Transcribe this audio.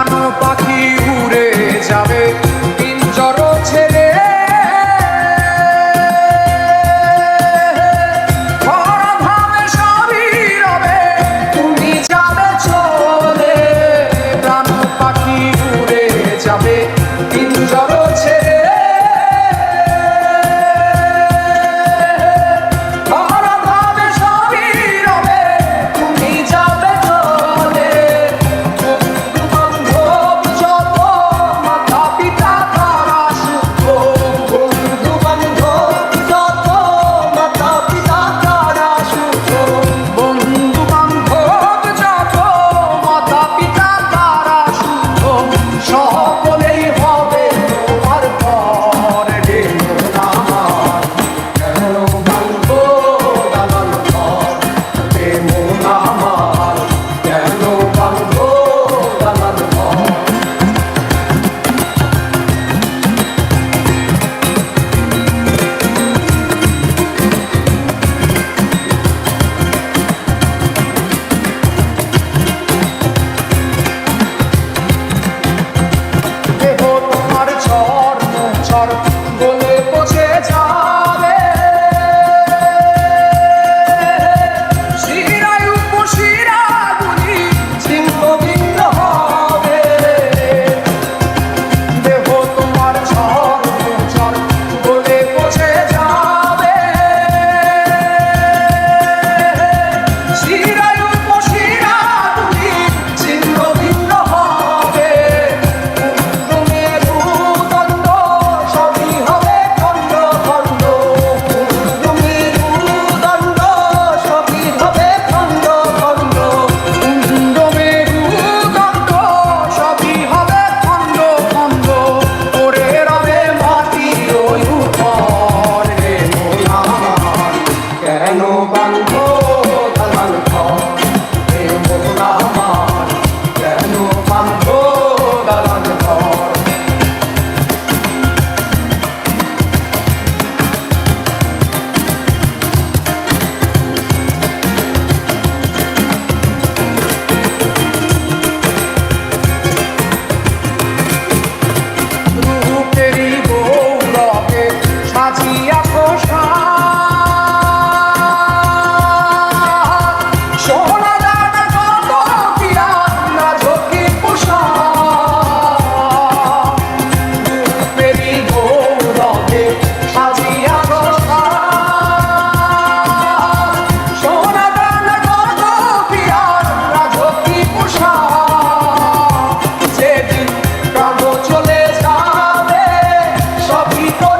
প্রাণ পাখি উড়ে যাবে পিঞ্জর ছেড়ে, ধরাধামে সবই রবে তুমি যাবে চলে। প্রাণ পাখি উড়ে যাবে পিঞ্জর ছেড়ে, ধরাধামে সবই রবে তুমি যাবে চলে। বন্ধু-বান্ধব যত মাতা পিতা তারা সুখ, বন্ধু-বান্ধব যত মাতা পিতা তারা সুখ, বন্ধু-বান্ধব যত মাতা পিতা তারা সুখ, সকলেই হবে তোমার পর রে আমার। কেন ভাঙবো দালান ঘর রে মন আমার, কেন ভাঙবো দালান ঘর। দেহ তোমার ঝড় ঝড় বলে বসে যাবে, শিরায় উপশিরাগুলি ছিন্ন ভিন্ন হবে। দেহ তোমার ঝড় ঝড় বলে বসে যাবে, শিরায় উপশিরাগুলি ছিন্ন ভিন্ন হবে। মেরুদণ্ড সবই হবে খণ্ড খণ্ড, মেরুদণ্ড সবই হবে খণ্ড খণ্ড, মেরুদণ্ড সবই হবে খণ্ড খণ্ড। পড়ে রবে মাটির ওই উপর রে মন আমার, কেন বাঁধবো দালান ঘর রে মন আমার, কেন বাঁধবো দালান ঘর। রূপেরই গৌরবে সাজিয়া পোশাক, সোনা দানা কত কিরা না ঝোঁকি পোশাক। রূপেরই গৌরবে সাজিয়া পোশাক, সোনা দানা কত কিরা না ঝোঁকি পোশাক। যেদিন প্রাণ চলে যাবে সবই তো